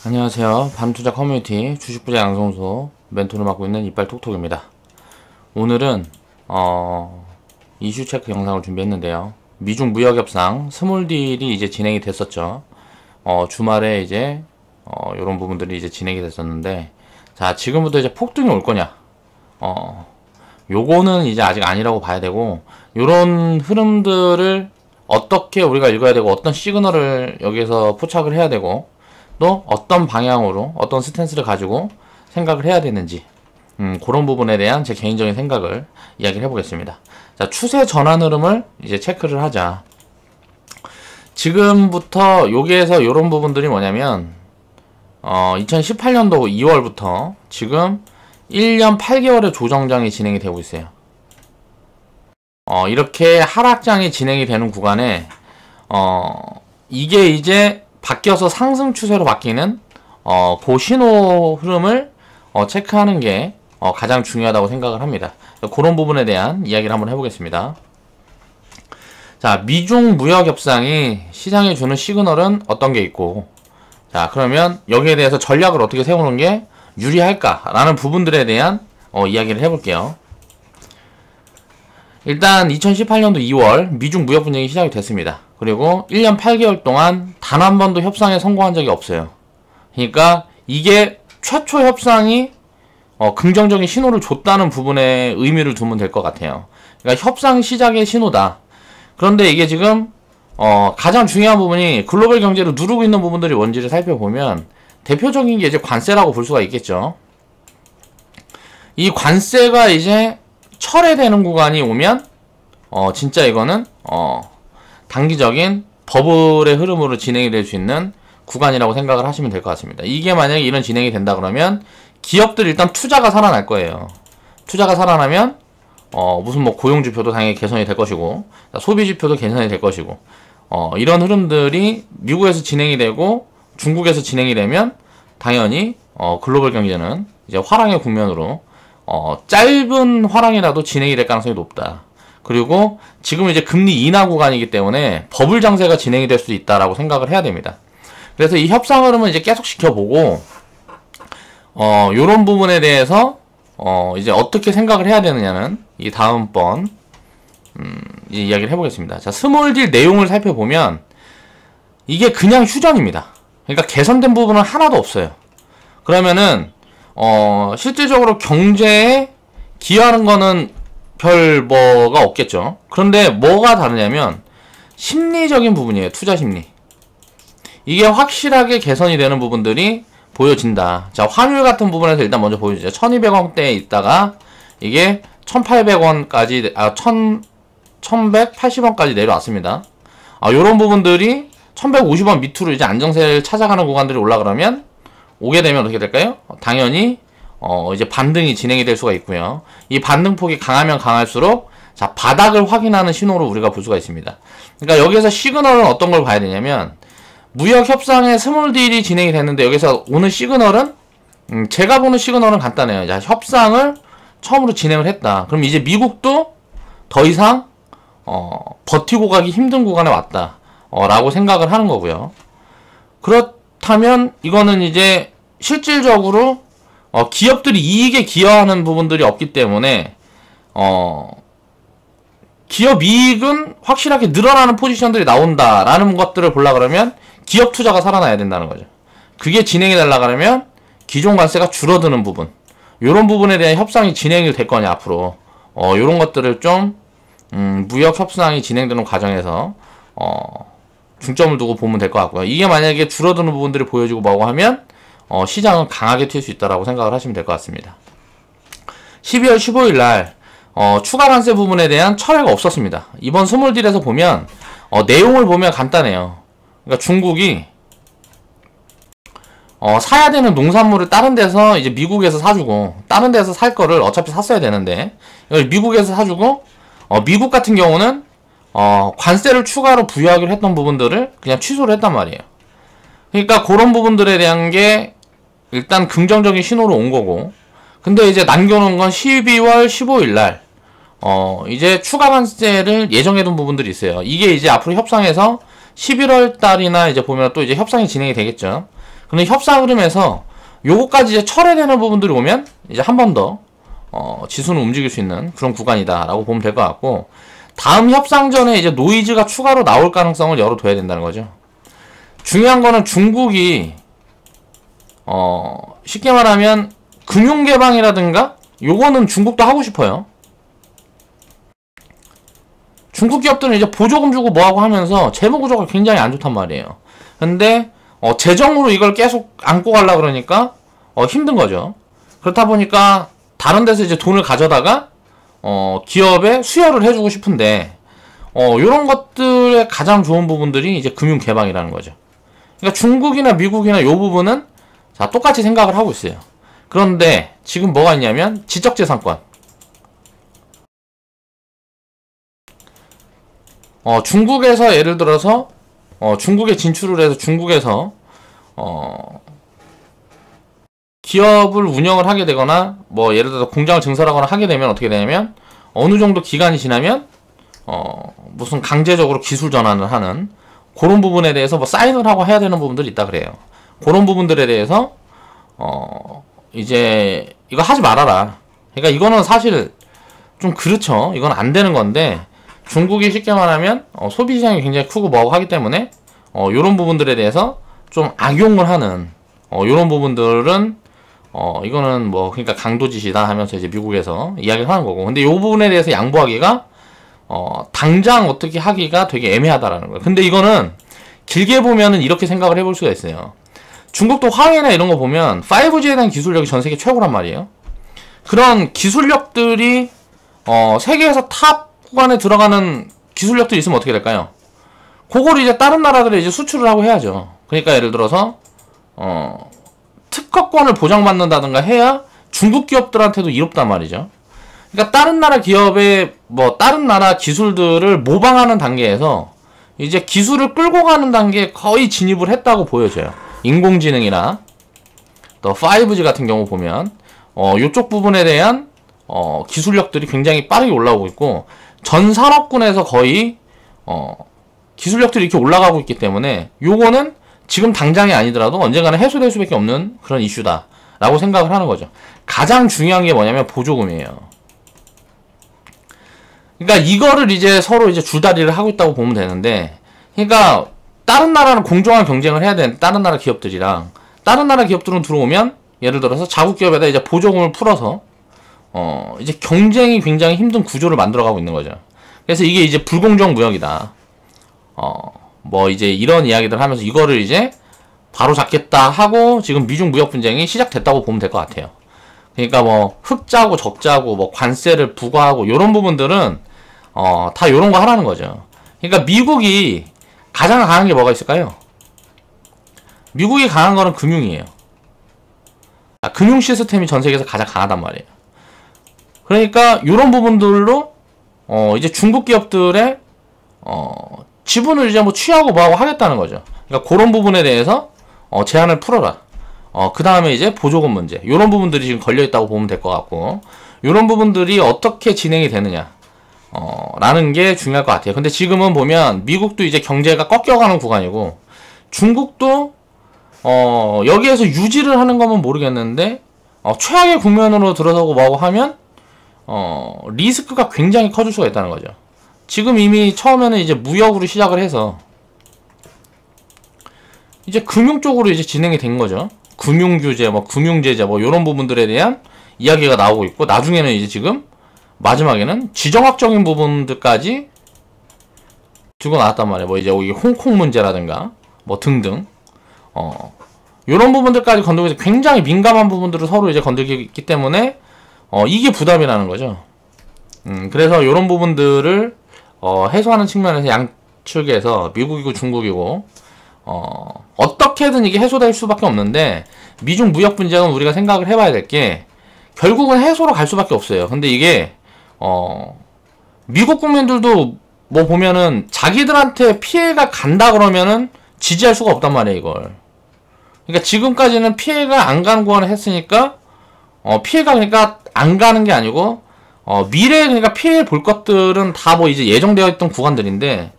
안녕하세요. 밤투자 커뮤니티 주식부자 양성소 멘토를 맡고 있는 이빨톡톡입니다. 오늘은 이슈 체크 영상을 준비했는데요. 미중 무역 협상 스몰딜이 이제 진행이 됐었죠. 주말에 이제 이런 부분들이 이제 진행이 됐었는데, 자, 지금부터 이제 폭등이 올 거냐? 요거는 이제 아직 아니라고 봐야 되고, 요런 흐름들을 어떻게 우리가 읽어야 되고, 어떤 시그널을 여기에서 포착을 해야 되고, 또 어떤 방향으로 어떤 스탠스를 가지고 생각을 해야 되는지, 그런 부분에 대한 제 개인적인 생각을 이야기를 해보겠습니다. 자, 추세 전환 흐름을 이제 체크를 하자. 지금부터 여기에서 이런 부분들이 뭐냐면 2018년도 2월부터 지금 1년 8개월의 조정장이 진행이 되고 있어요. 이렇게 하락장이 진행이 되는 구간에 이게 이제 바뀌어서 상승 추세로 바뀌는 그 신호 흐름을 체크하는 게 가장 중요하다고 생각을 합니다. 그런 부분에 대한 이야기를 한번 해보겠습니다. 자, 미중 무역 협상이 시장에 주는 시그널은 어떤 게 있고, 자, 그러면 여기에 대해서 전략을 어떻게 세우는 게 유리할까라는 부분들에 대한 이야기를 해볼게요. 일단 2018년도 2월 미중 무역 분쟁이 시작이 됐습니다. 그리고 1년 8개월 동안 단 한 번도 협상에 성공한 적이 없어요. 그러니까 이게 최초 협상이 긍정적인 신호를 줬다는 부분에 의미를 두면 될 것 같아요. 그러니까 협상 시작의 신호다. 그런데 이게 지금 가장 중요한 부분이 글로벌 경제를 누르고 있는 부분들이 뭔지를 살펴보면 대표적인 게 이제 관세라고 볼 수가 있겠죠. 이 관세가 이제 철회되는 구간이 오면 진짜 이거는 단기적인 버블의 흐름으로 진행이 될 수 있는 구간이라고 생각을 하시면 될 것 같습니다. 이게 만약에 이런 진행이 된다 그러면 기업들 일단 투자가 살아날 거예요. 투자가 살아나면 무슨 뭐 고용지표도 당연히 개선이 될 것이고, 소비지표도 개선이 될 것이고, 이런 흐름들이 미국에서 진행이 되고 중국에서 진행이 되면 당연히 글로벌 경제는 이제 화랑의 국면으로 짧은 화랑이라도 진행이 될 가능성이 높다. 그리고 지금 이제 금리 인하 구간이기 때문에 버블 장세가 진행이 될 수 있다라고 생각을 해야 됩니다. 그래서 이 협상 흐름은 이제 계속 지켜보고, 요런 부분에 대해서 이제 어떻게 생각을 해야 되느냐는 이 다음번 이제 이야기를 해보겠습니다. 자, 스몰딜 내용을 살펴보면 이게 그냥 휴전입니다. 그러니까 개선된 부분은 하나도 없어요. 그러면은 실질적으로 경제에 기여하는 거는 별 뭐가 없겠죠. 그런데 뭐가 다르냐면 심리적인 부분이에요. 투자 심리. 이게 확실하게 개선이 되는 부분들이 보여진다. 자, 환율 같은 부분에서 일단 먼저 보여주죠. 1200원대에 있다가 이게 1800원까지 1180원까지 내려왔습니다. 요런 부분들이 1150원 밑으로 이제 안정세를 찾아가는 구간들이 올라가면 오게 되면 어떻게 될까요? 당연히 이제 반등이 진행이 될 수가 있고요. 이 반등폭이 강하면 강할수록 자, 바닥을 확인하는 신호로 우리가 볼 수가 있습니다. 그러니까 여기서 시그널은 어떤 걸 봐야 되냐면 무역 협상의 스몰 딜이 진행이 됐는데 여기서 오는 시그널은 제가 보는 시그널은 간단해요. 자, 협상을 처음으로 진행을 했다. 그럼 이제 미국도 더 이상 버티고 가기 힘든 구간에 왔다. 라고 생각을 하는 거고요. 그렇다면 이거는 이제 실질적으로 기업들이 이익에 기여하는 부분들이 없기 때문에 기업 이익은 확실하게 늘어나는 포지션들이 나온다라는 것들을 보려 그러면 기업 투자가 살아나야 된다는 거죠. 그게 진행이 되려고 하면 기존 관세가 줄어드는 부분, 요런 부분에 대한 협상이 진행이 될 거냐 앞으로 요런 것들을 좀 무역 협상이 진행되는 과정에서 중점을 두고 보면 될 것 같고요. 이게 만약에 줄어드는 부분들이 보여지고 뭐고 하면 시장은 강하게 튈 수 있다라고 생각을 하시면 될 것 같습니다. 12월 15일 날 추가 관세 부분에 대한 철회가 없었습니다. 이번 스몰딜에서 보면 내용을 보면 간단해요. 그러니까 중국이 사야 되는 농산물을 다른 데서 이제 미국에서 사주고, 다른 데서 살 거를 어차피 샀어야 되는데 이걸 미국에서 사주고, 미국 같은 경우는 관세를 추가로 부여하기로 했던 부분들을 그냥 취소를 했단 말이에요. 그러니까 그런 부분들에 대한 게 일단 긍정적인 신호로 온 거고, 근데 이제 남겨놓은 건 12월 15일 날 이제 추가 관세를 예정해둔 부분들이 있어요. 이게 이제 앞으로 협상에서 11월 달이나 이제 보면 또 이제 협상이 진행이 되겠죠. 근데 협상 흐름에서 요거까지 이제 철회되는 부분들이 오면 이제 한 번 더 지수는 움직일 수 있는 그런 구간이다라고 보면 될 것 같고, 다음 협상 전에 이제 노이즈가 추가로 나올 가능성을 열어둬야 된다는 거죠. 중요한 거는 중국이 쉽게 말하면 금융 개방이라든가 요거는 중국도 하고 싶어요. 중국 기업들은 이제 보조금 주고 뭐하고 하면서 재무 구조가 굉장히 안 좋단 말이에요. 근데 재정으로 이걸 계속 안고 가려고 그러니까 힘든 거죠. 그렇다 보니까 다른 데서 이제 돈을 가져다가 기업에 수여를 해주고 싶은데 요런 것들의 가장 좋은 부분들이 이제 금융 개방이라는 거죠. 그러니까 중국이나 미국이나 요 부분은 자 똑같이 생각을 하고 있어요. 그런데 지금 뭐가 있냐면 지적재산권. 중국에서 예를 들어서 중국에 진출을 해서 중국에서 기업을 운영을 하게 되거나 뭐 예를 들어서 공장을 증설하거나 하게 되면 어떻게 되냐면 어느 정도 기간이 지나면 무슨 강제적으로 기술 전환을 하는 그런 부분에 대해서 뭐 사인을 하고 해야 되는 부분들이 있다 그래요. 그런 부분들에 대해서 이제 이거 하지 말아라. 그러니까 이거는 사실 좀 그렇죠. 이건 안 되는 건데 중국이 쉽게 말하면 소비 시장이 굉장히 크고 뭐하고 하기 때문에 요런 부분들에 대해서 좀 악용을 하는 요런 부분들은 이거는 뭐 그러니까 강도짓이다 하면서 이제 미국에서 이야기를 하는 거고, 근데 요 부분에 대해서 양보하기가 당장 어떻게 하기가 되게 애매하다라는 거예요. 근데 이거는 길게 보면은 이렇게 생각을 해볼 수가 있어요. 중국도 화웨이나 이런 거 보면 5G에 대한 기술력이 전 세계 최고란 말이에요. 그런 기술력들이 세계에서 탑 구간에 들어가는 기술력들이 있으면 어떻게 될까요? 그걸 이제 다른 나라들에 이제 수출을 하고 해야죠. 그러니까 예를 들어서 특허권을 보장받는다든가 해야 중국 기업들한테도 이롭단 말이죠. 그러니까 다른 나라 기업의 뭐 다른 나라 기술들을 모방하는 단계에서 이제 기술을 끌고 가는 단계에 거의 진입을 했다고 보여져요. 인공지능이나 또 5G 같은 경우 보면 요쪽 부분에 대한 기술력들이 굉장히 빠르게 올라오고 있고, 전 산업군에서 거의 기술력들이 이렇게 올라가고 있기 때문에 요거는 지금 당장이 아니더라도 언젠가는 해소될 수밖에 없는 그런 이슈다 라고 생각을 하는 거죠. 가장 중요한 게 뭐냐면 보조금이에요. 그러니까 이거를 이제 서로 이제 줄다리를 하고 있다고 보면 되는데, 그러니까 다른 나라는 공정한 경쟁을 해야 되는데 다른 나라 기업들이랑 다른 나라 기업들은 들어오면 예를 들어서 자국 기업에다 이제 보조금을 풀어서 이제 경쟁이 굉장히 힘든 구조를 만들어가고 있는 거죠. 그래서 이게 이제 불공정 무역이다. 뭐 이제 이런 이야기들 하면서 이거를 이제 바로 잡겠다 하고 지금 미중 무역 분쟁이 시작됐다고 보면 될 것 같아요. 그러니까 뭐 흑자고 적자고 뭐 관세를 부과하고 이런 부분들은 다 이런 거 하라는 거죠. 그러니까 미국이 가장 강한 게 뭐가 있을까요? 미국이 강한 거는 금융이에요. 금융 시스템이 전 세계에서 가장 강하단 말이에요. 그러니까 이런 부분들로 이제 중국 기업들의 지분을 이제 뭐 취하고 뭐하고 하겠다는 거죠. 그러니까 그런 부분에 대해서 제한을 풀어라. 그 다음에 이제 보조금 문제, 이런 부분들이 지금 걸려있다고 보면 될 것 같고, 이런 부분들이 어떻게 진행이 되느냐 라는 게 중요할 것 같아요. 근데 지금은 보면 미국도 이제 경제가 꺾여가는 구간이고, 중국도 여기에서 유지를 하는 거면 모르겠는데 최악의 국면으로 들어서고 뭐하고 하면 리스크가 굉장히 커질 수가 있다는 거죠. 지금 이미 처음에는 이제 무역으로 시작을 해서 이제 금융 쪽으로 이제 진행이 된 거죠. 금융규제, 뭐 금융제재, 뭐 이런 부분들에 대한 이야기가 나오고 있고, 나중에는 이제 지금 마지막에는 지정학적인 부분들까지 들고 나왔단 말이에요. 뭐 이제 여기 홍콩 문제라든가 뭐 등등 이런 부분들까지 건들고 있어서 굉장히 민감한 부분들을 서로 이제 건들기 있기 때문에 이게 부담이라는 거죠. 그래서 이런 부분들을 해소하는 측면에서 양측에서 미국이고 중국이고 어떻게든 이게 해소될 수밖에 없는데, 미중 무역 분쟁은 우리가 생각을 해봐야 될 게 결국은 해소로 갈 수밖에 없어요. 근데 이게 미국 국민들도 뭐 보면은 자기들한테 피해가 간다 그러면은 지지할 수가 없단 말이에요, 이걸. 그러니까 지금까지는 피해가 안 가는 구간을 했으니까 피해가 그러니까 안 가는 게 아니고 미래에 그러니까 피해 볼 것들은 다 뭐 이제 예정되어 있던 구간들인데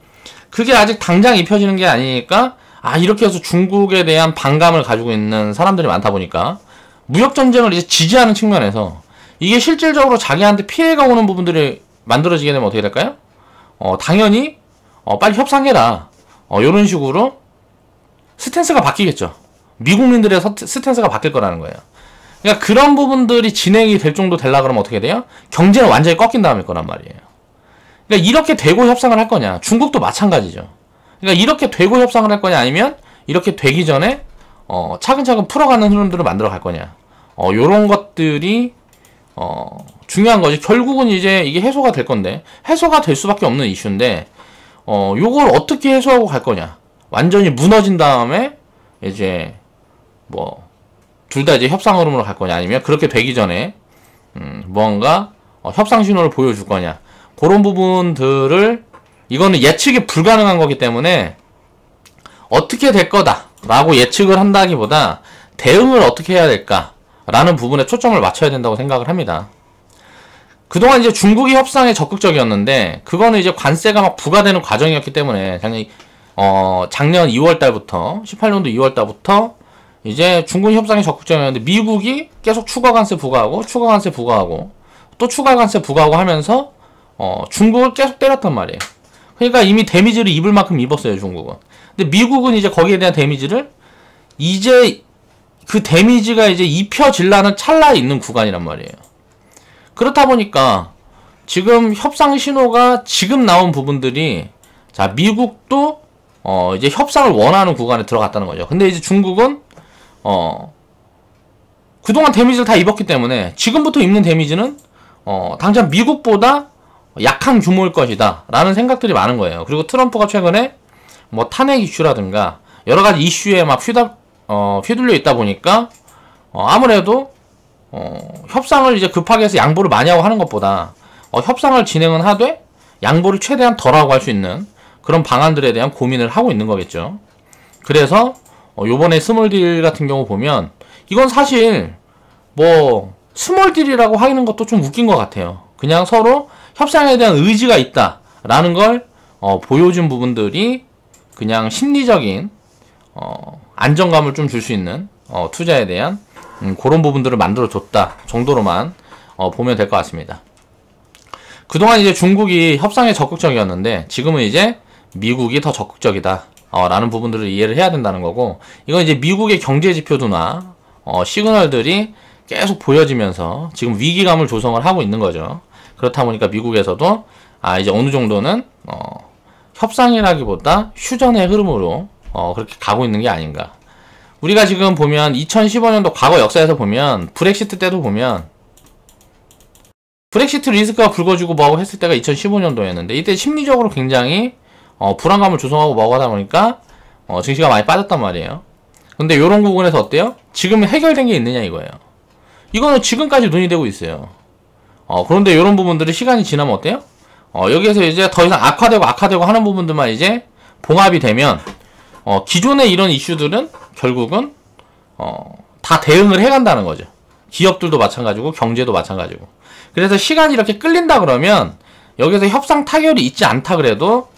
그게 아직 당장 입혀지는 게 아니니까 이렇게 해서 중국에 대한 반감을 가지고 있는 사람들이 많다 보니까 무역전쟁을 이제 지지하는 측면에서 이게 실질적으로 자기한테 피해가 오는 부분들이 만들어지게 되면 어떻게 될까요? 당연히 빨리 협상해라, 요런 식으로 스탠스가 바뀌겠죠. 미국민들의 스탠스가 바뀔 거라는 거예요. 그러니까 그런 부분들이 진행이 될 정도 되려 그러면 어떻게 돼요? 경제는 완전히 꺾인 다음일 거란 말이에요. 그러니까 이렇게 되고 협상을 할 거냐? 중국도 마찬가지죠. 그러니까 이렇게 되고 협상을 할 거냐, 아니면 이렇게 되기 전에 차근차근 풀어가는 흐름들을 만들어 갈 거냐, 요런 것들이 중요한 거지. 결국은 이제 이게 해소가 될 건데, 해소가 될 수밖에 없는 이슈인데, 요걸 어떻게 해소하고 갈 거냐. 완전히 무너진 다음에 이제 뭐 둘 다 이제 협상 흐름으로 갈 거냐, 아니면 그렇게 되기 전에 뭔가 협상 신호를 보여줄 거냐, 그런 부분들을, 이거는 예측이 불가능한 거기 때문에 어떻게 될 거다 라고 예측을 한다기보다 대응을 어떻게 해야 될까 라는 부분에 초점을 맞춰야 된다고 생각을 합니다. 그동안 이제 중국이 협상에 적극적이었는데, 그거는 이제 관세가 막 부과되는 과정이었기 때문에 작년 2월 달부터, 18년도 2월 달부터 이제 중국이 협상에 적극적이었는데, 미국이 계속 추가 관세 부과하고 추가 관세 부과하고 또 추가 관세 부과하고 하면서 중국을 계속 때렸단 말이에요. 그러니까 이미 데미지를 입을 만큼 입었어요, 중국은. 근데 미국은 이제 거기에 대한 데미지를, 이제 그 데미지가 이제 입혀질라는 찰나에 있는 구간이란 말이에요. 그렇다 보니까 지금 협상 신호가 지금 나온 부분들이, 자, 미국도 이제 협상을 원하는 구간에 들어갔다는 거죠. 근데 이제 중국은 그동안 데미지를 다 입었기 때문에 지금부터 입는 데미지는 당장 미국보다 약한 규모일 것이다 라는 생각들이 많은 거예요. 그리고 트럼프가 최근에 뭐 탄핵 이슈라든가 여러가지 이슈에 막 휘둘려 있다 보니까 아무래도 협상을 이제 급하게 해서 양보를 많이 하고 하는 것보다 협상을 진행은 하되 양보를 최대한 덜하고 할 수 있는 그런 방안들에 대한 고민을 하고 있는 거겠죠. 그래서 요번에 스몰딜 같은 경우 보면, 이건 사실 뭐 스몰딜이라고 하는 것도 좀 웃긴 것 같아요. 그냥 서로 협상에 대한 의지가 있다라는 걸 보여준 부분들이 그냥 심리적인 안정감을 좀 줄 수 있는 투자에 대한 그런 부분들을 만들어줬다 정도로만 보면 될 것 같습니다. 그동안 이제 중국이 협상에 적극적이었는데, 지금은 이제 미국이 더 적극적이다 라는 부분들을 이해를 해야 된다는 거고, 이건 이제 미국의 경제 지표도나 시그널들이 계속 보여지면서 지금 위기감을 조성을 하고 있는 거죠. 그렇다 보니까 미국에서도 이제 어느 정도는 협상이라기보다 휴전의 흐름으로 그렇게 가고 있는 게 아닌가. 우리가 지금 보면 2015년도 과거 역사에서 보면, 브렉시트 때도 보면 브렉시트 리스크가 불거지고 뭐하고 했을 때가 2015년도였는데, 이때 심리적으로 굉장히 불안감을 조성하고 뭐하고 하다 보니까 증시가 많이 빠졌단 말이에요. 근데 요런 부분에서 어때요? 지금 해결된 게 있느냐 이거예요. 이거는 지금까지 논의되고 있어요. 그런데 요런 부분들이 시간이 지나면 어때요? 여기에서 이제 더 이상 악화되고 하는 부분들만 이제 봉합이 되면 기존의 이런 이슈들은 결국은 다 대응을 해간다는 거죠. 기업들도 마찬가지고 경제도 마찬가지고. 그래서 시간이 이렇게 끌린다 그러면 여기서 협상 타결이 있지 않다 그래도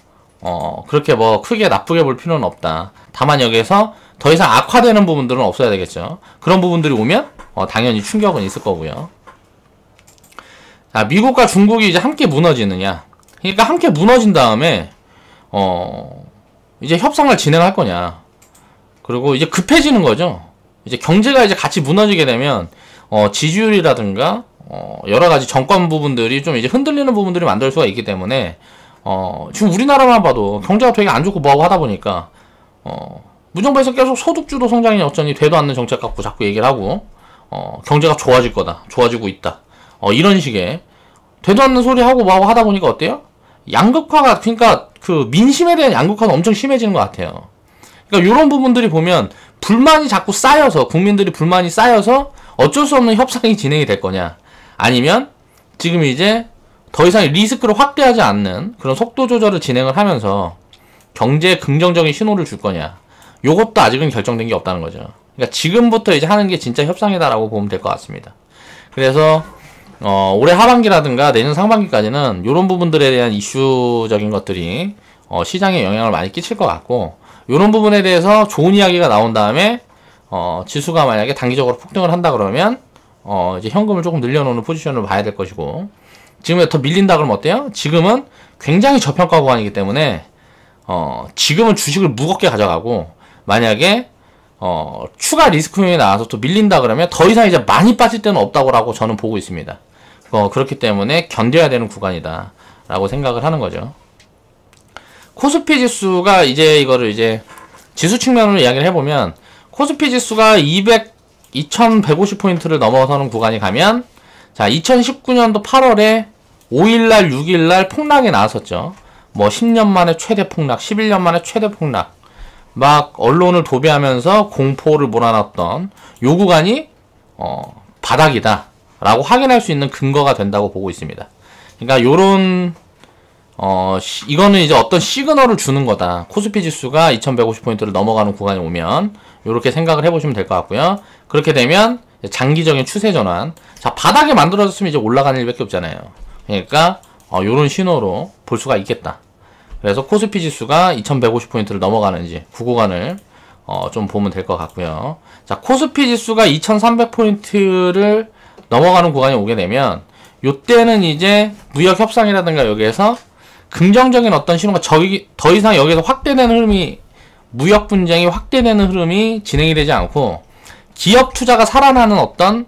그렇게 뭐 크게 나쁘게 볼 필요는 없다. 다만 여기에서 더 이상 악화되는 부분들은 없어야 되겠죠. 그런 부분들이 오면 당연히 충격은 있을 거고요. 자, 미국과 중국이 이제 함께 무너지느냐. 그러니까 함께 무너진 다음에 이제 협상을 진행할 거냐. 그리고 이제 급해지는 거죠. 이제 경제가 이제 같이 무너지게 되면 지지율이라든가 여러가지 정권 부분들이 좀 이제 흔들리는 부분들이 만들 수가 있기 때문에 지금 우리나라만 봐도 경제가 되게 안 좋고 뭐하고 하다 보니까 무정부에서 계속 소득주도 성장이 어쩌니 되도 않는 정책 갖고 자꾸 얘기를 하고 경제가 좋아질 거다, 좋아지고 있다, 이런 식의 되도 않는 소리 하고 뭐하고 하다 보니까 어때요? 양극화가, 그러니까 그 민심에 대한 양극화가 엄청 심해지는 것 같아요. 그러니까 이런 부분들이 보면 불만이 자꾸 쌓여서, 국민들이 불만이 쌓여서 어쩔 수 없는 협상이 진행이 될 거냐, 아니면 지금 이제 더 이상 리스크를 확대하지 않는 그런 속도 조절을 진행을 하면서 경제에 긍정적인 신호를 줄 거냐, 요것도 아직은 결정된 게 없다는 거죠. 그러니까 지금부터 이제 하는 게 진짜 협상이다라고 보면 될 것 같습니다. 그래서 올해 하반기라든가 내년 상반기까지는 이런 부분들에 대한 이슈적인 것들이 시장에 영향을 많이 끼칠 것 같고, 요런 부분에 대해서 좋은 이야기가 나온 다음에 지수가 만약에 단기적으로 폭등을 한다 그러면 이제 현금을 조금 늘려놓는 포지션을 봐야 될 것이고, 지금에 더 밀린다 그러면 어때요? 지금은 굉장히 저평가 구간이기 때문에 지금은 주식을 무겁게 가져가고, 만약에 추가 리스크용이 나와서 또 밀린다 그러면 더 이상 이제 많이 빠질 때는 없다고 저는 보고 있습니다. 그렇기 때문에 견뎌야 되는 구간이다 라고 생각을 하는 거죠. 코스피 지수가 이제 이거를 이제 지수 측면으로 이야기를 해보면, 코스피 지수가 2150포인트를 넘어서는 구간이 가면, 자, 2019년도 8월에 5일날, 6일날 폭락이 나왔었죠. 뭐 10년 만에 최대 폭락, 11년 만에 최대 폭락, 막 언론을 도배하면서 공포를 몰아넣었던 요 구간이 바닥이다 라고 확인할 수 있는 근거가 된다고 보고 있습니다. 그러니까 요런 이거는 이제 어떤 시그널을 주는 거다. 코스피 지수가 2150포인트를 넘어가는 구간이 오면 요렇게 생각을 해보시면 될 것 같고요. 그렇게 되면 장기적인 추세 전환, 자, 바닥에 만들어졌으면 이제 올라가는 일밖에 없잖아요. 그러니까 요런 신호로 볼 수가 있겠다. 그래서 코스피 지수가 2150포인트를 넘어가는지 그 구간을 좀 보면 될 것 같고요. 자, 코스피 지수가 2300포인트를 넘어가는 구간이 오게 되면 요때는 이제 무역 협상이라든가 여기에서 긍정적인 어떤 신호가 더 이상 여기서 확대되는 흐름이, 무역 분쟁이 확대되는 흐름이 진행이 되지 않고 기업 투자가 살아나는 어떤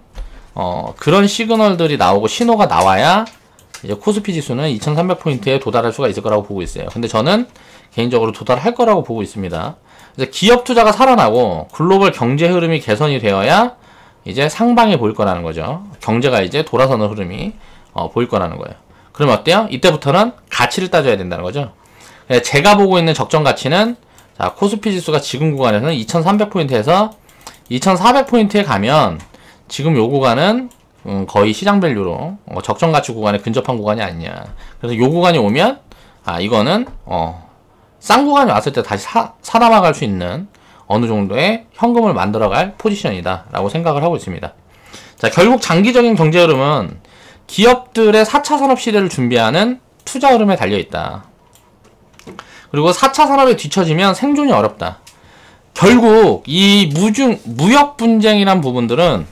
그런 시그널들이 나오고 신호가 나와야 이제 코스피 지수는 2300포인트에 도달할 수가 있을 거라고 보고 있어요. 근데 저는 개인적으로 도달할 거라고 보고 있습니다. 이제 기업 투자가 살아나고 글로벌 경제 흐름이 개선이 되어야 이제 상방에 보일 거라는 거죠. 경제가 이제 돌아서는 흐름이 보일 거라는 거예요. 그러면 어때요? 이때부터는 가치를 따져야 된다는 거죠. 제가 보고 있는 적정 가치는, 자, 코스피 지수가 지금 구간에서는 2300포인트에서 2400포인트에 가면 지금 요 구간은 거의 시장 밸류로 적정 가치 구간에 근접한 구간이 아니냐. 그래서 요 구간이 오면 이거는 싼 구간이 왔을 때 다시 살아나갈 수 있는 어느 정도의 현금을 만들어갈 포지션이다 라고 생각을 하고 있습니다. 자, 결국 장기적인 경제 흐름은 기업들의 4차 산업 시대를 준비하는 투자 흐름에 달려있다. 그리고 4차 산업에 뒤처지면 생존이 어렵다. 결국 이 무역 분쟁이란 부분들은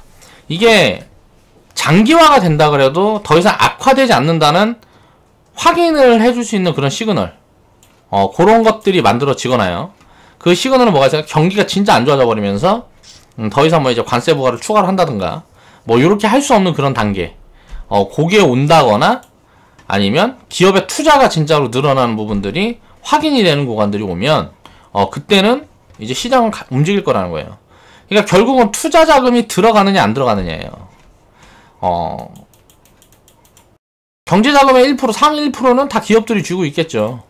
이게 장기화가 된다 그래도 더 이상 악화되지 않는다는 확인을 해줄 수 있는 그런 시그널, 그런 것들이 만들어지거나요. 그 시그널은 뭐가 있어요? 경기가 진짜 안 좋아져 버리면서 더 이상 뭐 이제 관세 부과를 추가를 한다든가 뭐 이렇게 할 수 없는 그런 단계, 그게 온다거나 아니면 기업의 투자가 진짜로 늘어나는 부분들이 확인이 되는 구간들이 오면 그때는 이제 시장은 움직일 거라는 거예요. 그러니까 결국은 투자 자금이 들어가느냐 안 들어가느냐예요. 경제 자금의 1%, 상위 1%는 다 기업들이 쥐고 있겠죠.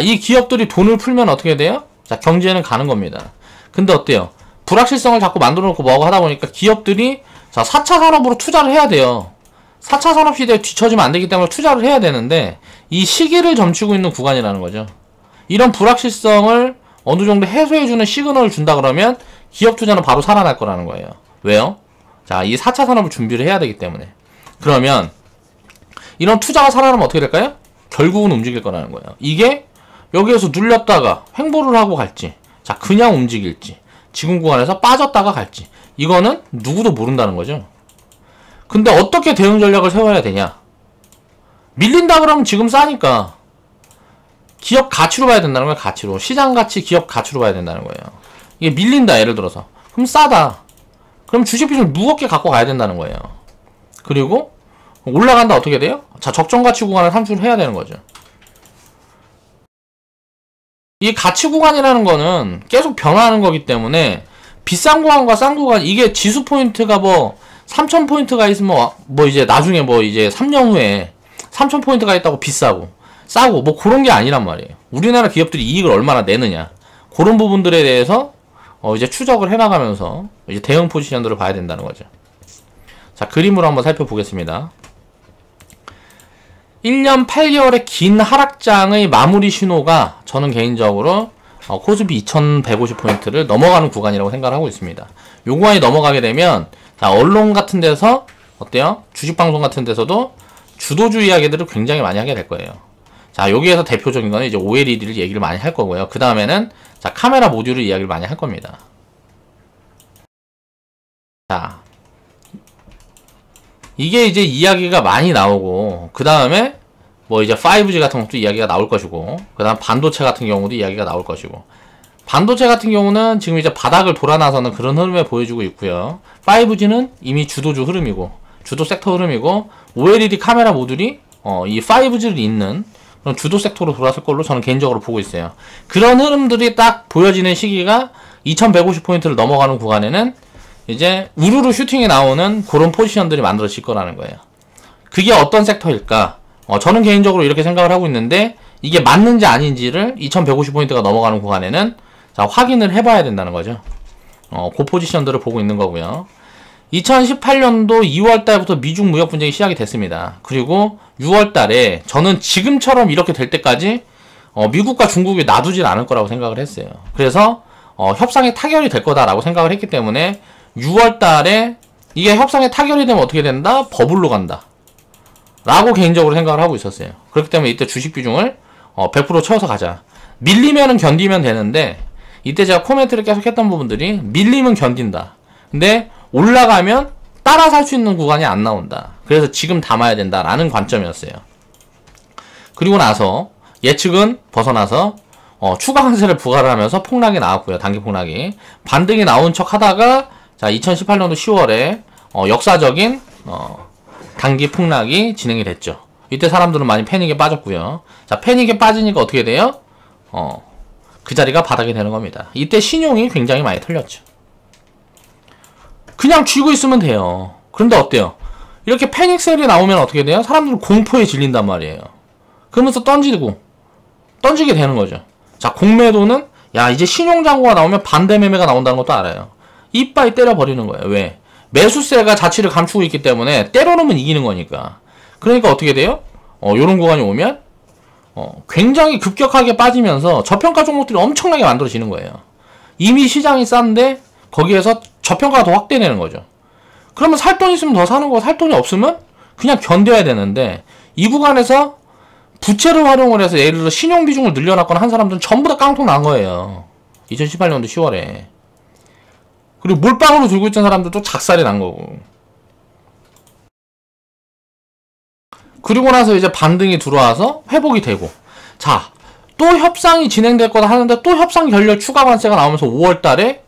이 기업들이 돈을 풀면 어떻게 돼요? 자, 경제는 가는 겁니다. 근데 어때요? 불확실성을 자꾸 만들어 놓고 뭐하고 하다 보니까 기업들이, 자, 4차 산업으로 투자를 해야 돼요. 4차 산업 시대에 뒤처지면 안 되기 때문에 투자를 해야 되는데 이 시기를 점치고 있는 구간이라는 거죠. 이런 불확실성을 어느 정도 해소해주는 시그널을 준다 그러면 기업 투자는 바로 살아날 거라는 거예요. 왜요? 자, 이 4차 산업을 준비를 해야 되기 때문에. 그러면 이런 투자가 살아나면 어떻게 될까요? 결국은 움직일 거라는 거예요. 이게 여기에서 눌렸다가 횡보를 하고 갈지, 자, 그냥 움직일지, 지금 구간에서 빠졌다가 갈지, 이거는 누구도 모른다는 거죠. 근데 어떻게 대응 전략을 세워야 되냐? 밀린다 그러면 지금 싸니까 기업 가치로 봐야 된다는 거예요. 가치로. 시장 가치, 기업 가치로 봐야 된다는 거예요. 이게 밀린다, 예를 들어서. 그럼 싸다. 그럼 주식 비중을 무겁게 갖고 가야 된다는 거예요. 그리고 올라간다, 어떻게 돼요? 자, 적정 가치 구간을 산출을 해야 되는 거죠. 이 가치 구간이라는 거는 계속 변화하는 거기 때문에 비싼 구간과 싼 구간, 이게 지수 포인트가 뭐 3000포인트가 있으면 뭐 이제 나중에 뭐 이제 3년 후에 3000포인트가 있다고 비싸고 싸고 뭐 그런 게 아니란 말이에요. 우리나라 기업들이 이익을 얼마나 내느냐, 그런 부분들에 대해서 이제 추적을 해나가면서 이제 대응 포지션들을 봐야 된다는 거죠. 자, 그림으로 한번 살펴보겠습니다. 1년 8개월의 긴 하락장의 마무리 신호가 저는 개인적으로 코스피 2150포인트를 넘어가는 구간이라고 생각을 하고 있습니다. 요 구간이 넘어가게 되면, 자, 언론 같은 데서 어때요? 주식방송 같은 데서도 주도주의 이야기들을 굉장히 많이 하게 될 거예요. 자, 여기에서 대표적인 거는 이제 OLED를 얘기를 많이 할 거고요. 그 다음에는 자, 카메라 모듈을 이야기를 많이 할 겁니다. 자, 이게 이제 이야기가 많이 나오고, 그 다음에 뭐 이제 5G 같은 것도 이야기가 나올 것이고, 그 다음 반도체 같은 경우도 이야기가 나올 것이고, 반도체 같은 경우는 지금 이제 바닥을 돌아나서는 그런 흐름을 보여주고 있고요. 5G는 이미 주도주 흐름이고, 주도 섹터 흐름이고, OLED 카메라 모듈이 이 5G를 잇는 그런 주도 섹터로 돌아설 걸로 저는 개인적으로 보고 있어요. 그런 흐름들이 딱 보여지는 시기가 2150포인트를 넘어가는 구간에는 이제 우르르 슈팅이 나오는 그런 포지션들이 만들어질 거라는 거예요. 그게 어떤 섹터일까? 저는 개인적으로 이렇게 생각을 하고 있는데, 이게 맞는지 아닌지를 2150포인트가 넘어가는 구간에는 자, 확인을 해봐야 된다는 거죠. 그 포지션들을 보고 있는 거고요. 2018년도 2월달부터 미중 무역 분쟁이 시작이 됐습니다. 그리고 6월달에 저는 지금처럼 이렇게 될 때까지 미국과 중국이 놔두질 않을 거라고 생각을 했어요. 그래서 협상에 타결이 될 거다라고 생각을 했기 때문에 6월달에 이게 협상에 타결이 되면 어떻게 된다? 버블로 간다 라고 개인적으로 생각을 하고 있었어요. 그렇기 때문에 이때 주식 비중을 100% 채워서 가자. 밀리면은 견디면 되는데, 이때 제가 코멘트를 계속 했던 부분들이 밀리면 견딘다. 근데 올라가면 따라 살 수 있는 구간이 안 나온다. 그래서 지금 담아야 된다라는 관점이었어요. 그리고 나서 예측은 벗어나서 추가 관세를 부과를 하면서 폭락이 나왔고요. 단기 폭락이. 반등이 나온 척 하다가 자, 2018년도 10월에 역사적인 단기 폭락이 진행이 됐죠. 이때 사람들은 많이 패닉에 빠졌고요. 자, 패닉에 빠지니까 어떻게 돼요? 그 자리가 바닥이 되는 겁니다. 이때 신용이 굉장히 많이 털렸죠. 그냥 쥐고 있으면 돼요. 그런데 어때요? 이렇게 패닉 셀이 나오면 어떻게 돼요? 사람들은 공포에 질린단 말이에요. 그러면서 던지게 되는 거죠. 자, 공매도는 야, 이제 신용장고가 나오면 반대 매매가 나온다는 것도 알아요. 이빠이 때려버리는 거예요. 왜? 매수세가 자취를 감추고 있기 때문에 때려놓으면 이기는 거니까. 그러니까 어떻게 돼요? 요런 구간이 오면 굉장히 급격하게 빠지면서 저평가 종목들이 엄청나게 만들어지는 거예요. 이미 시장이 싼데 거기에서 저평가가 더 확대되는 거죠. 그러면 살 돈 있으면 더 사는 거고, 살 돈이 없으면 그냥 견뎌야 되는데, 이 구간에서 부채를 활용을 해서 예를 들어 신용 비중을 늘려놨거나 한 사람들은 전부 다 깡통 난 거예요. 2018년도 10월에. 그리고 몰빵으로 들고 있던 사람들도 작살이 난 거고. 그리고 나서 이제 반등이 들어와서 회복이 되고, 자, 또 협상이 진행될 거다 하는데 또 협상 결렬 추가 관세가 나오면서 5월 달에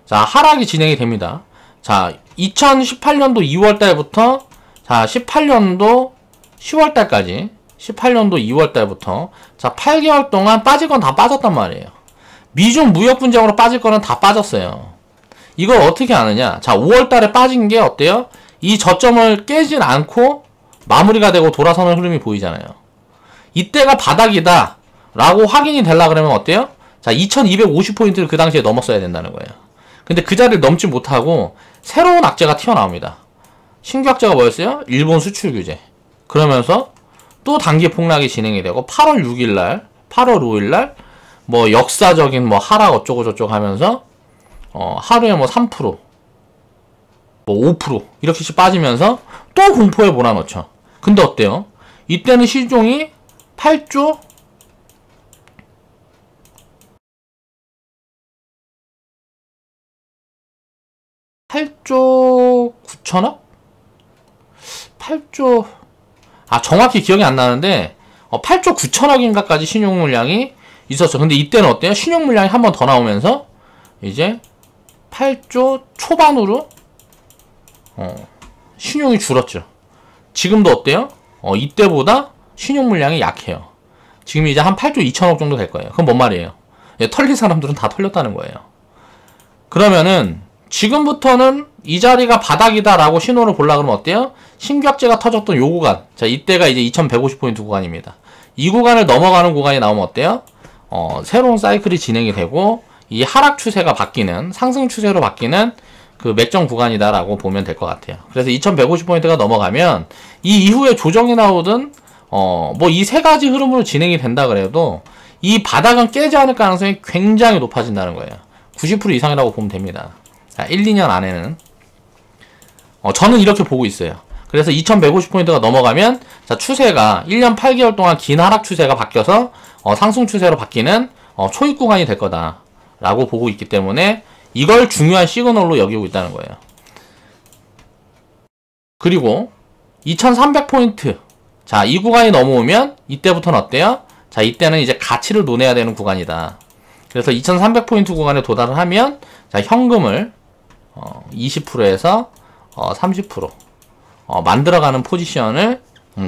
자, 하락이 진행이 됩니다. 자, 2018년도 2월 달부터 자, 18년도 10월 달까지 18년도 2월 달부터 자, 8개월 동안 빠질 건 다 빠졌단 말이에요. 미중 무역 분쟁으로 빠질 거는 다 빠졌어요. 이걸 어떻게 아느냐? 자, 5월 달에 빠진 게 어때요? 이 저점을 깨진 않고 마무리가 되고 돌아서는 흐름이 보이잖아요. 이때가 바닥이다 라고 확인이 되려 그러면 어때요? 자, 2250포인트를 그 당시에 넘었어야 된다는 거예요. 근데 그 자리를 넘지 못하고 새로운 악재가 튀어나옵니다. 신규 악재가 뭐였어요? 일본 수출 규제. 그러면서 또 단기 폭락이 진행이 되고 8월 6일날 8월 5일날 뭐 역사적인 뭐 하락 어쩌고 저쩌고 하면서 하루에 뭐 3% 뭐 5% 이렇게씩 빠지면서 또 공포에 몰아넣죠. 근데 어때요? 이때는 시종이 8조 9천억? 8조 정확히 기억이 안 나는데 8조 9천억인가까지 신용 물량이 있었죠. 근데 이때는 어때요? 신용 물량이 한 번 더 나오면서 이제 8조 초반으로 신용이 줄었죠. 지금도 어때요? 이때보다 신용 물량이 약해요. 지금 이제 한 8조 2천억 정도 될 거예요. 그건 뭔 말이에요? 털린 사람들은 다 털렸다는 거예요. 그러면은 지금부터는 이 자리가 바닥이다라고 신호를 보려고 그러면 어때요? 신규 악재가 터졌던 요 구간. 자, 이때가 이제 2150포인트 구간입니다. 이 구간을 넘어가는 구간이 나오면 어때요? 새로운 사이클이 진행이 되고 이 하락 추세가 바뀌는, 상승 추세로 바뀌는 그 맥점 구간이다라고 보면 될 것 같아요. 그래서 2150포인트가 넘어가면 이 이후에 조정이 나오든 뭐 이 세 가지 흐름으로 진행이 된다 그래도 이 바닥은 깨지 않을 가능성이 굉장히 높아진다는 거예요. 90% 이상이라고 보면 됩니다. 자, 1, 2년 안에는 저는 이렇게 보고 있어요. 그래서 2150포인트가 넘어가면 자 추세가 1년 8개월 동안 긴 하락 추세가 바뀌어서 상승 추세로 바뀌는 초입 구간이 될 거다 라고 보고 있기 때문에 이걸 중요한 시그널로 여기고 있다는 거예요. 그리고 2300포인트 자 이 구간이 넘어오면 이때부터는 어때요? 자 이때는 이제 가치를 논해야 되는 구간이다. 그래서 2300포인트 구간에 도달을 하면 자 현금을 20%에서 30% 만들어가는 포지션을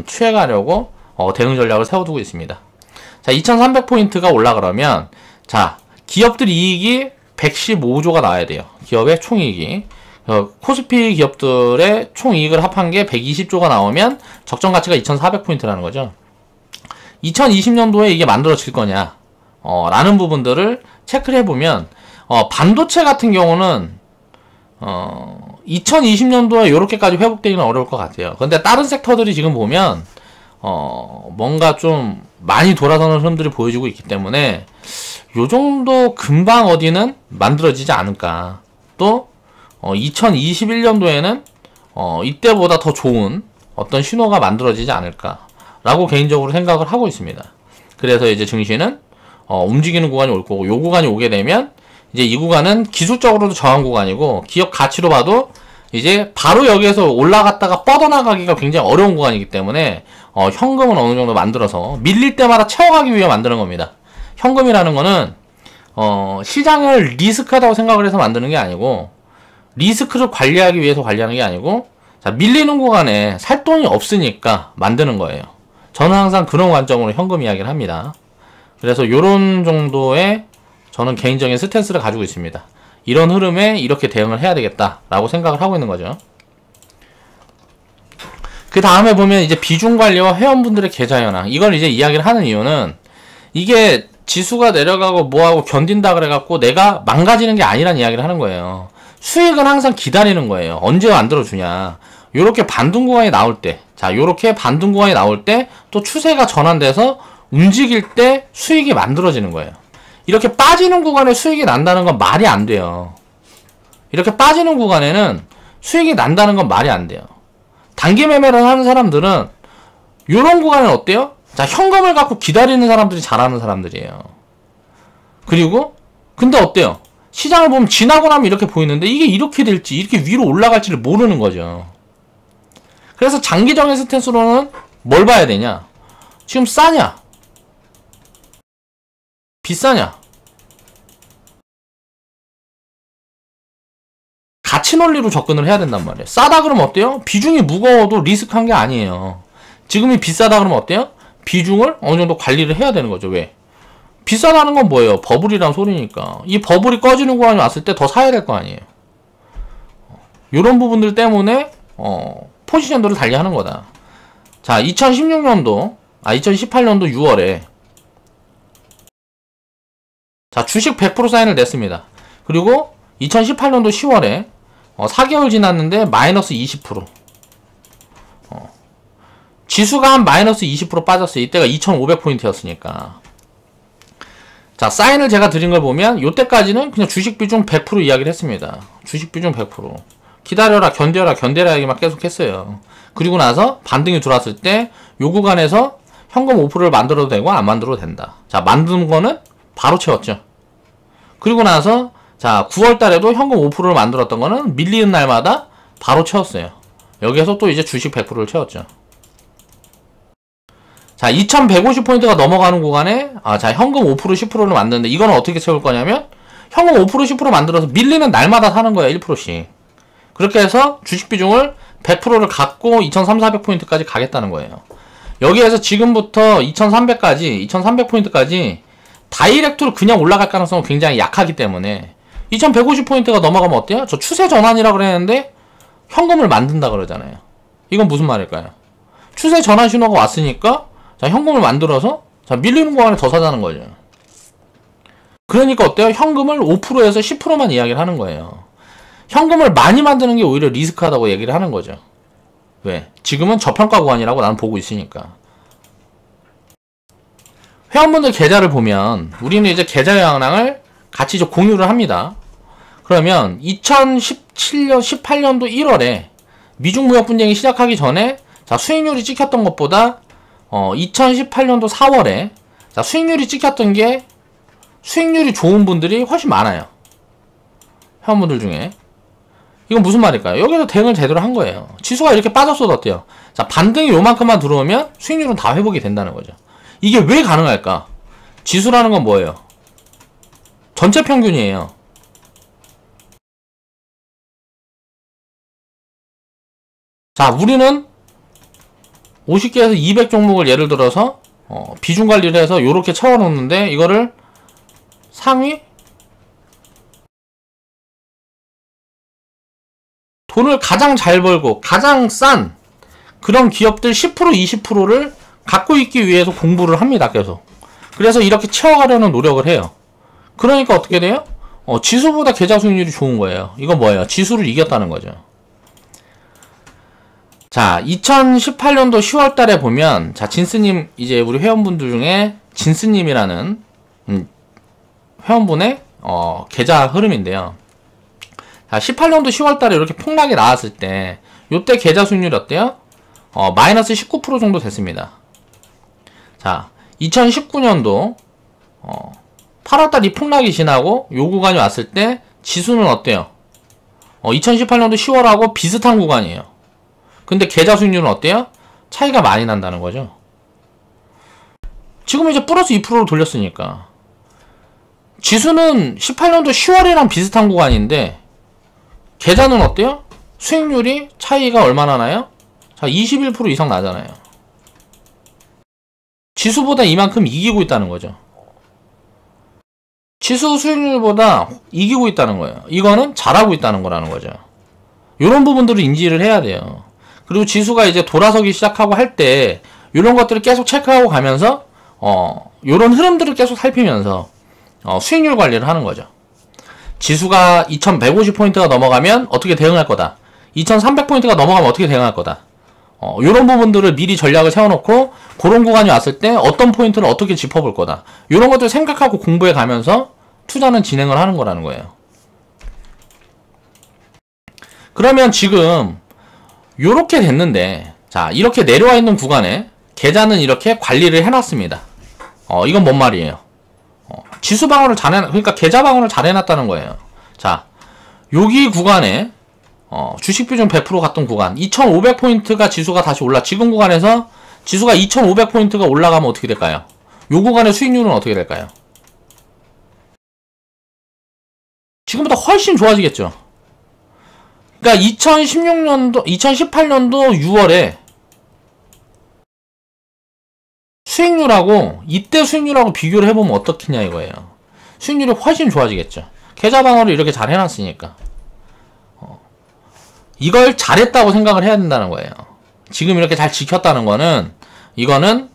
취해가려고 대응 전략을 세워두고 있습니다. 자 2300포인트가 올라가려면 자 기업들 이익이 115조가 나와야 돼요. 기업의 총이익이 코스피 기업들의 총이익을 합한 게 120조가 나오면 적정 가치가 2400포인트라는 거죠. 2020년도에 이게 만들어질 거냐 라는 부분들을 체크를 해보면 반도체 같은 경우는 2020년도에 이렇게까지 회복되기는 어려울 것 같아요. 근데 다른 섹터들이 지금 보면 뭔가 좀 많이 돌아서는 흐름들이 보여지고 있기 때문에 요 정도 금방 어디는 만들어지지 않을까. 또 2021년도에는 이때보다 더 좋은 어떤 신호가 만들어지지 않을까 라고 개인적으로 생각을 하고 있습니다. 그래서 이제 증시는 움직이는 구간이 올 거고 요 구간이 오게 되면 이제 이 구간은 기술적으로도 저항 구간이고 기업 가치로 봐도 이제 바로 여기에서 올라갔다가 뻗어나가기가 굉장히 어려운 구간이기 때문에 현금은 어느 정도 만들어서 밀릴 때마다 채워가기 위해 만드는 겁니다. 현금이라는 거는 시장을 리스크하다고 생각을 해서 만드는 게 아니고 리스크를 관리하기 위해서 관리하는 게 아니고 자, 밀리는 구간에 살 돈이 없으니까 만드는 거예요. 저는 항상 그런 관점으로 현금 이야기를 합니다. 그래서 요런 정도의 저는 개인적인 스탠스를 가지고 있습니다. 이런 흐름에 이렇게 대응을 해야 되겠다라고 생각을 하고 있는 거죠. 그 다음에 보면 이제 비중관리와 회원분들의 계좌 현황. 이걸 이제 이야기를 하는 이유는 이게 지수가 내려가고 뭐하고 견딘다 그래갖고 내가 망가지는 게 아니란 이야기를 하는 거예요. 수익은 항상 기다리는 거예요. 언제 만들어주냐. 요렇게 반등 구간이 나올 때, 자, 요렇게 반등 구간이 나올 때 또 추세가 전환돼서 움직일 때 수익이 만들어지는 거예요. 이렇게 빠지는 구간에 수익이 난다는 건 말이 안 돼요. 이렇게 빠지는 구간에는 수익이 난다는 건 말이 안 돼요. 단기 매매를 하는 사람들은 요런 구간은 어때요? 자, 현금을 갖고 기다리는 사람들이 잘하는 사람들이에요. 그리고 근데 어때요? 시장을 보면 지나고 나면 이렇게 보이는데 이게 이렇게 될지 이렇게 위로 올라갈지를 모르는 거죠. 그래서 장기적인 스탠스로는 뭘 봐야 되냐? 지금 싸냐? 비싸냐? 가치 논리로 접근을 해야 된단 말이에요. 싸다 그러면 어때요? 비중이 무거워도 리스크한 게 아니에요. 지금이 비싸다 그러면 어때요? 비중을 어느 정도 관리를 해야 되는 거죠. 왜? 비싸다는 건 뭐예요? 버블이란 소리니까. 이 버블이 꺼지는 구간이 왔을 때 더 사야 될 거 아니에요. 이런 부분들 때문에 포지션들을 달리하는 거다. 자, 2018년도 6월에 자, 주식 100% 사인을 냈습니다. 그리고 2018년도 10월에 4개월 지났는데 마이너스 20%. 지수가 한 마이너스 20% 빠졌어요. 이때가 2500포인트였으니까. 자, 사인을 제가 드린 걸 보면 요때까지는 그냥 주식 비중 100% 이야기를 했습니다. 주식 비중 100%. 기다려라, 견뎌라 얘기만 계속 했어요. 그리고 나서 반등이 들어왔을 때 요 구간에서 현금 5%를 만들어도 되고 안 만들어도 된다. 자, 만든 거는 바로 채웠죠. 그리고 나서 자, 9월 달에도 현금 5%를 만들었던 거는 밀리는 날마다 바로 채웠어요. 여기에서 또 이제 주식 100%를 채웠죠. 자, 2150포인트가 넘어가는 구간에 자, 현금 5% 10%를 만드는데 이거는 어떻게 채울 거냐면 현금 5% 10% 만들어서 밀리는 날마다 사는 거예요. 1%씩. 그렇게 해서 주식 비중을 100%를 갖고 2300포인트까지 가겠다는 거예요. 여기에서 지금부터 2300포인트까지 다이렉트로 그냥 올라갈 가능성은 굉장히 약하기 때문에 2150포인트가 넘어가면 어때요? 저 추세 전환이라고 그랬는데 현금을 만든다 그러잖아요. 이건 무슨 말일까요? 추세 전환 신호가 왔으니까 자, 현금을 만들어서 자, 밀리는 구간에 더 사자는 거죠. 그러니까 어때요? 현금을 5%에서 10%만 이야기를 하는 거예요. 현금을 많이 만드는 게 오히려 리스크하다고 얘기를 하는 거죠. 왜? 지금은 저평가 구간이라고 나는 보고 있으니까. 회원분들 계좌를 보면 우리는 이제 계좌 현황을 같이 좀 공유를 합니다. 그러면 2017년 18년도 1월에 미중 무역 분쟁이 시작하기 전에 자, 수익률이 찍혔던 것보다 2018년도 4월에 자, 수익률이 찍혔던 게 수익률이 좋은 분들이 훨씬 많아요. 회원분들 중에. 이건 무슨 말일까요? 여기서 대응을 제대로 한 거예요. 지수가 이렇게 빠졌어도 어때요? 자, 반등이 요만큼만 들어오면 수익률은 다 회복이 된다는 거죠. 이게 왜 가능할까? 지수라는 건 뭐예요? 전체 평균이에요. 자, 우리는 50개에서 200 종목을 예를 들어서 비중 관리를 해서 요렇게 채워놓는데 이거를 상위 돈을 가장 잘 벌고 가장 싼 그런 기업들 10% 20%를 갖고 있기 위해서 공부를 합니다. 계속. 그래서 이렇게 채워가려는 노력을 해요. 그러니까 어떻게 돼요? 지수보다 계좌 수익률이 좋은 거예요. 이건 뭐예요? 지수를 이겼다는 거죠. 자, 2018년도 10월 달에 보면, 자, 진스님, 이제 우리 회원분들 중에 진스님이라는, 회원분의, 계좌 흐름인데요. 자, 18년도 10월 달에 이렇게 폭락이 나왔을 때, 요때 계좌 수익률이 어때요? 마이너스 19% 정도 됐습니다. 자, 2019년도, 8월 달 이 폭락이 지나고, 요 구간이 왔을 때, 지수는 어때요? 2018년도 10월하고 비슷한 구간이에요. 근데 계좌 수익률은 어때요? 차이가 많이 난다는 거죠. 지금 이제 플러스 2%로 돌렸으니까. 지수는 18년도 10월이랑 비슷한 구간인데 계좌는 어때요? 수익률이 차이가 얼마나 나요? 자, 21% 이상 나잖아요. 지수보다 이만큼 이기고 있다는 거죠. 지수 수익률보다 이기고 있다는 거예요. 이거는 잘하고 있다는 거라는 거죠. 이런 부분들을 인지를 해야 돼요. 그리고 지수가 이제 돌아서기 시작하고 할 때 이런 것들을 계속 체크하고 가면서 이런 흐름들을 계속 살피면서 수익률 관리를 하는 거죠. 지수가 2150포인트가 넘어가면 어떻게 대응할 거다. 2300포인트가 넘어가면 어떻게 대응할 거다. 이런 부분들을 미리 전략을 세워놓고 그런 구간이 왔을 때 어떤 포인트를 어떻게 짚어볼 거다. 이런 것들 생각하고 공부해 가면서 투자는 진행을 하는 거라는 거예요. 그러면 지금 요렇게 됐는데, 자, 이렇게 내려와 있는 구간에 계좌는 이렇게 관리를 해놨습니다. 이건 뭔 말이에요? 지수 방어를 그러니까 계좌 방어를 잘 해놨다는 거예요. 자, 여기 구간에 주식 비중 100% 갔던 구간 2500포인트가 지수가 다시 지금 구간에서 지수가 2500포인트가 올라가면 어떻게 될까요? 요 구간의 수익률은 어떻게 될까요? 지금보다 훨씬 좋아지겠죠. 그러니까 2018년도 6월에 수익률하고 이때 수익률하고 비교를 해보면 어떻겠냐 이거예요. 수익률이 훨씬 좋아지겠죠. 계좌 방어를 이렇게 잘 해놨으니까 이걸 잘했다고 생각을 해야 된다는 거예요. 지금 이렇게 잘 지켰다는 거는 이거는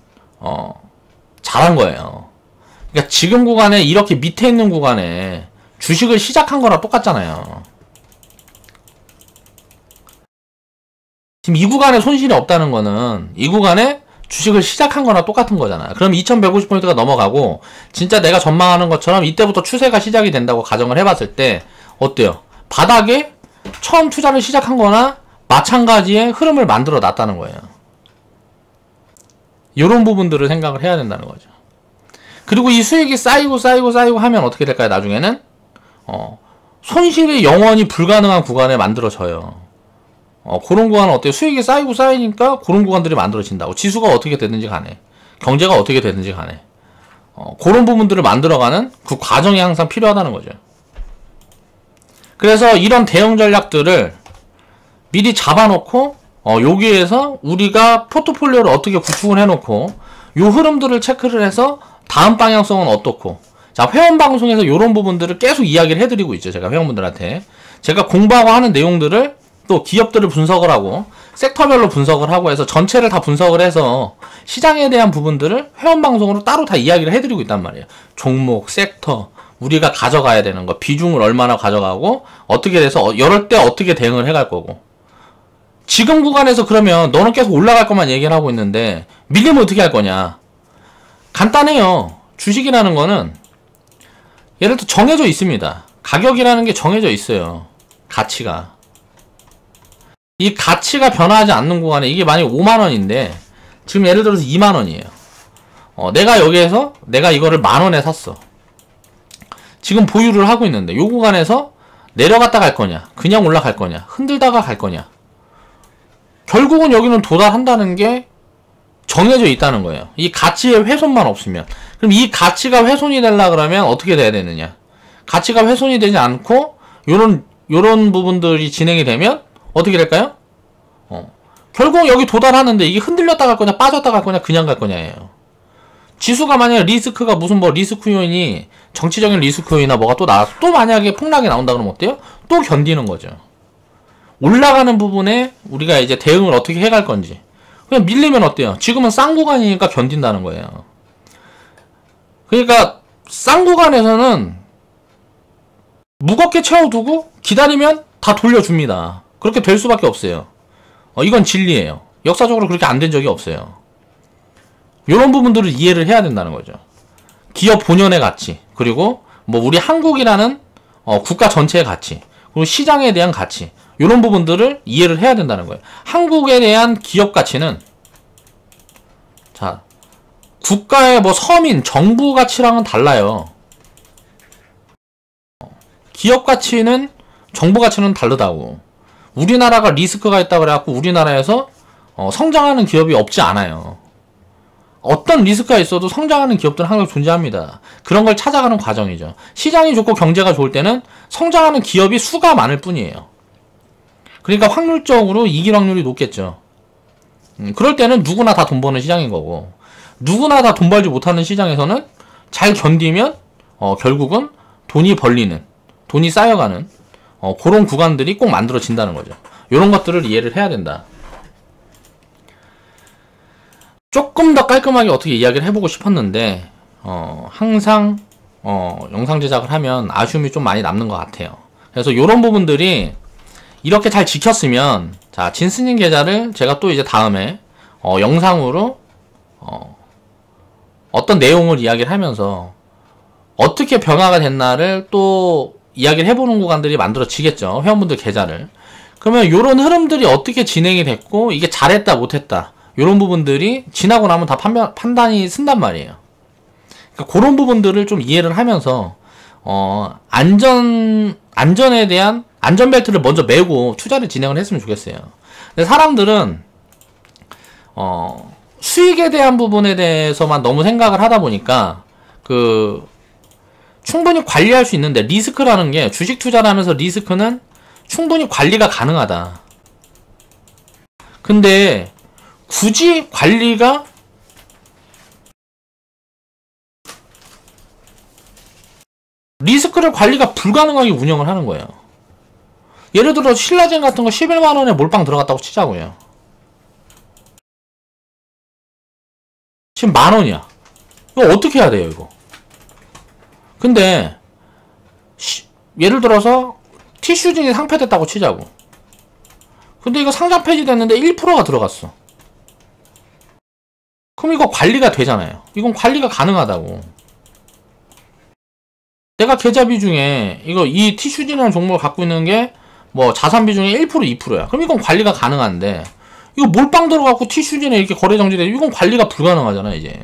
잘한 거예요. 그러니까 지금 구간에 이렇게 밑에 있는 구간에 주식을 시작한 거랑 똑같잖아요. 지금 이 구간에 손실이 없다는 거는 이 구간에 주식을 시작한 거나 똑같은 거잖아요. 그럼 2150포인트가 넘어가고 진짜 내가 전망하는 것처럼 이때부터 추세가 시작이 된다고 가정을 해봤을 때 어때요? 바닥에 처음 투자를 시작한 거나 마찬가지의 흐름을 만들어 놨다는 거예요. 이런 부분들을 생각을 해야 된다는 거죠. 그리고 이 수익이 쌓이고 하면 어떻게 될까요? 나중에는 손실이 영원히 불가능한 구간에 만들어져요. 그런 구간은 어때요? 수익이 쌓이니까 그런 구간들이 만들어진다고. 지수가 어떻게 되든지 간에, 경제가 어떻게 되든지 간에, 그런 부분들을 만들어가는 그 과정이 항상 필요하다는 거죠. 그래서 이런 대응 전략들을 미리 잡아놓고, 여기에서 우리가 포트폴리오를 어떻게 구축을 해놓고, 요 흐름들을 체크를 해서 다음 방향성은 어떻고, 자, 회원방송에서 이런 부분들을 계속 이야기를 해드리고 있죠. 제가 회원분들한테. 제가 공부하고 하는 내용들을 또 기업들을 분석을 하고 섹터별로 분석을 하고 해서 전체를 다 분석을 해서 시장에 대한 부분들을 회원방송으로 따로 다 이야기를 해드리고 있단 말이에요. 종목, 섹터, 우리가 가져가야 되는 거, 비중을 얼마나 가져가고 어떻게 돼서 이럴 때 어떻게 대응을 해갈 거고. 지금 구간에서 그러면 너는 계속 올라갈 것만 얘기를 하고 있는데 밀리면 어떻게 할 거냐. 간단해요. 주식이라는 거는 예를 들어 정해져 있습니다. 가격이라는 게 정해져 있어요. 가치가. 이 가치가 변화하지 않는 구간에 이게 만약에 5만원인데 지금 예를 들어서 2만원이에요. 내가 여기에서 내가 이거를 만원에 샀어. 지금 보유를 하고 있는데 요 구간에서 내려갔다 갈 거냐, 그냥 올라갈 거냐, 흔들다가 갈 거냐. 결국은 여기는 도달한다는 게 정해져 있다는 거예요. 이 가치의 훼손만 없으면. 그럼 이 가치가 훼손이 되려 그러면 어떻게 돼야 되느냐. 가치가 훼손이 되지 않고 요런 부분들이 진행이 되면 어떻게 될까요? 결국 여기 도달하는데 이게 흔들렸다 갈 거냐, 빠졌다 갈 거냐, 그냥 갈 거냐예요. 지수가 만약에 리스크가 무슨 뭐 리스크 요인이 정치적인 리스크 요인이나 뭐가 또 나와서 또 만약에 폭락이 나온다 그러면 어때요? 또 견디는 거죠. 올라가는 부분에 우리가 이제 대응을 어떻게 해갈 건지. 그냥 밀리면 어때요? 지금은 싼 구간이니까 견딘다는 거예요. 그러니까 싼 구간에서는 무겁게 채워두고 기다리면 다 돌려줍니다. 그렇게 될 수밖에 없어요. 이건 진리예요. 역사적으로 그렇게 안 된 적이 없어요. 이런 부분들을 이해를 해야 된다는 거죠. 기업 본연의 가치, 그리고 뭐 우리 한국이라는 국가 전체의 가치, 그리고 시장에 대한 가치, 이런 부분들을 이해를 해야 된다는 거예요. 한국에 대한 기업 가치는 자, 국가의 뭐 서민, 정부 가치랑은 달라요. 기업 가치는 정부 가치는 다르다고. 우리나라가 리스크가 있다 그래갖고 우리나라에서 성장하는 기업이 없지 않아요. 어떤 리스크가 있어도 성장하는 기업들은 항상 존재합니다. 그런 걸 찾아가는 과정이죠. 시장이 좋고 경제가 좋을 때는 성장하는 기업이 수가 많을 뿐이에요. 그러니까 확률적으로 이길 확률이 높겠죠. 그럴 때는 누구나 다 돈 버는 시장인 거고, 누구나 다 돈 벌지 못하는 시장에서는 잘 견디면 결국은 돈이 벌리는, 돈이 쌓여가는 그런 구간들이 꼭 만들어진다는 거죠. 이런 것들을 이해를 해야 된다. 조금 더 깔끔하게 어떻게 이야기를 해보고 싶었는데 항상 영상 제작을 하면 아쉬움이 좀 많이 남는 것 같아요. 그래서 이런 부분들이 이렇게 잘 지켰으면, 자, 진스님 계좌를 제가 또 이제 다음에 영상으로 어떤 내용을 이야기를 하면서 어떻게 변화가 됐나를 또 이야기를 해보는 구간들이 만들어지겠죠. 회원분들 계좌를. 그러면 이런 흐름들이 어떻게 진행이 됐고 이게 잘했다 못했다 이런 부분들이 지나고 나면 다 판단이 쓴단 말이에요. 그러니까 그런 부분들을 좀 이해를 하면서 안전에 대한 안전벨트를 먼저 메고 투자를 진행을 했으면 좋겠어요. 근데 사람들은 수익에 대한 부분에 대해서만 너무 생각을 하다 보니까 충분히 관리할 수 있는데, 리스크라는 게, 주식 투자를 하면서 리스크는 충분히 관리가 가능하다. 근데 굳이 관리가 리스크를 관리가 불가능하게 운영을 하는 거예요. 예를 들어 신라젠 같은 거 11만원에 몰빵 들어갔다고 치자고요. 지금 만원이야. 이거 어떻게 해야 돼요, 이거? 근데 예를 들어서 티슈진이 상폐됐다고 치자고. 근데 이거 상장 폐지됐는데 1%가 들어갔어. 그럼 이거 관리가 되잖아요. 이건 관리가 가능하다고. 내가 계좌 비중에 이 티슈진이라는 종목을 갖고 있는 게 뭐 자산 비중의 1%, 2%야. 그럼 이건 관리가 가능한데, 이거 몰빵 들어갖고 티슈진에 이렇게 거래 정지돼, 이건 관리가 불가능하잖아, 이제.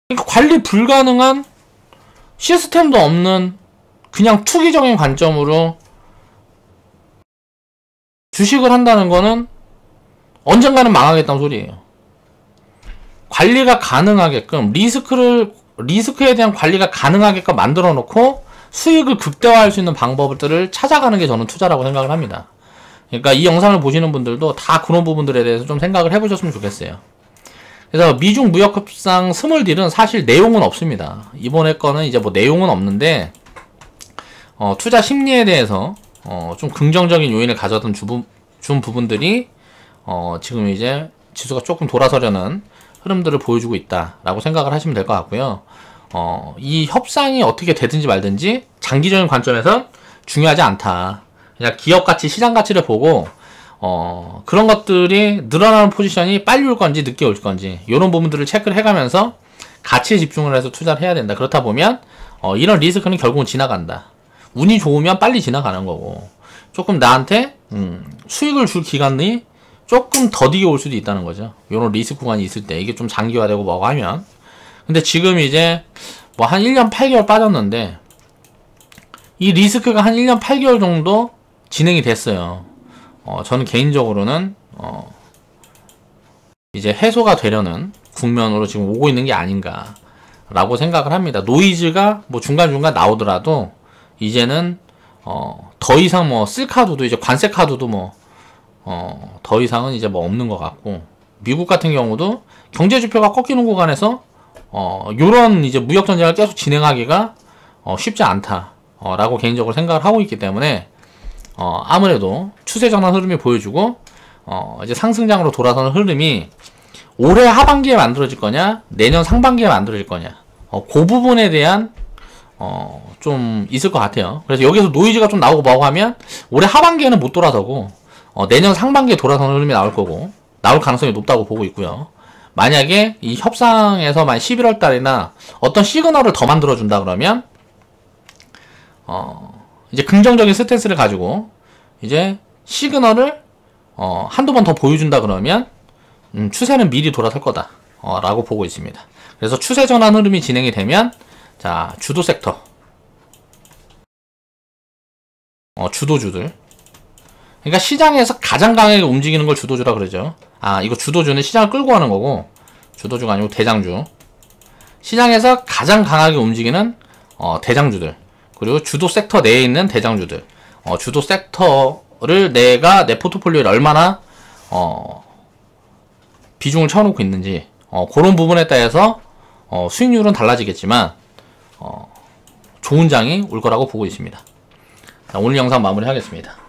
그러니까 관리 불가능한, 시스템도 없는 그냥 투기적인 관점으로 주식을 한다는 거는 언젠가는 망하겠다는 소리예요. 관리가 가능하게끔, 리스크에 대한 관리가 가능하게끔 만들어 놓고 수익을 극대화할 수 있는 방법들을 찾아가는 게 저는 투자라고 생각을 합니다. 그러니까 이 영상을 보시는 분들도 다 그런 부분들에 대해서 좀 생각을 해보셨으면 좋겠어요. 그래서 미중 무역 협상 스몰딜은 사실 내용은 없습니다. 이번에 거는 이제 뭐 내용은 없는데 투자 심리에 대해서 좀 긍정적인 요인을 가져준 부분들이 지금 이제 지수가 조금 돌아서려는 흐름들을 보여주고 있다라고 생각을 하시면 될 것 같고요. 이 협상이 어떻게 되든지 말든지 장기적인 관점에선 중요하지 않다. 그냥 기업 가치, 시장 가치를 보고 그런 것들이 늘어나는 포지션이 빨리 올 건지 늦게 올 건지 이런 부분들을 체크를 해가면서 가치에 집중을 해서 투자를 해야 된다. 그렇다 보면 이런 리스크는 결국은 지나간다. 운이 좋으면 빨리 지나가는 거고, 조금 나한테 수익을 줄 기간이 조금 더디게 올 수도 있다는 거죠. 요런 리스크 구간이 있을 때 이게 좀 장기화되고 뭐고 하면. 근데 지금 이제 뭐 한 1년 8개월 빠졌는데 이 리스크가 한 1년 8개월 정도 진행이 됐어요. 저는 개인적으로는 이제 해소가 되려는 국면으로 지금 오고 있는 게 아닌가 라고 생각을 합니다. 노이즈가 뭐 중간중간 나오더라도 이제는 더 이상 뭐 쓸 카드도 이제 관세 카드도 뭐 더 이상은 이제 뭐 없는 것 같고, 미국 같은 경우도 경제 지표가 꺾이는 구간에서 요런 이제 무역 전쟁을 계속 진행하기가 쉽지 않다 라고 개인적으로 생각을 하고 있기 때문에 아무래도 추세 전환 흐름이 보여주고 이제 상승장으로 돌아서는 흐름이 올해 하반기에 만들어질 거냐 내년 상반기에 만들어질 거냐, 그 부분에 대한 좀 있을 것 같아요. 그래서 여기서 노이즈가 좀 나오고 뭐고 하면 올해 하반기에는 못 돌아서고 내년 상반기에 돌아서는 흐름이 나올 거고, 나올 가능성이 높다고 보고 있고요. 만약에 이 협상에서 만 11월 달이나 어떤 시그널을 더 만들어준다 그러면 이제 긍정적인 스탠스를 가지고 이제 시그널을 한두 번 더 보여준다 그러면 추세는 미리 돌아설 거다 라고 보고 있습니다. 그래서 추세 전환 흐름이 진행이 되면, 자, 주도 섹터, 주도주들, 그러니까 시장에서 가장 강하게 움직이는 걸 주도주라 그러죠. 이거 주도주는 시장을 끌고 가는 거고, 주도주가 아니고 대장주. 시장에서 가장 강하게 움직이는 대장주들, 그리고 주도 섹터 내에 있는 대장주들, 주도 섹터를 내가 내 포트폴리오에 얼마나 비중을 채워놓고 있는지, 그런 부분에 따라서 수익률은 달라지겠지만 좋은 장이 올 거라고 보고 있습니다. 자, 오늘 영상 마무리하겠습니다.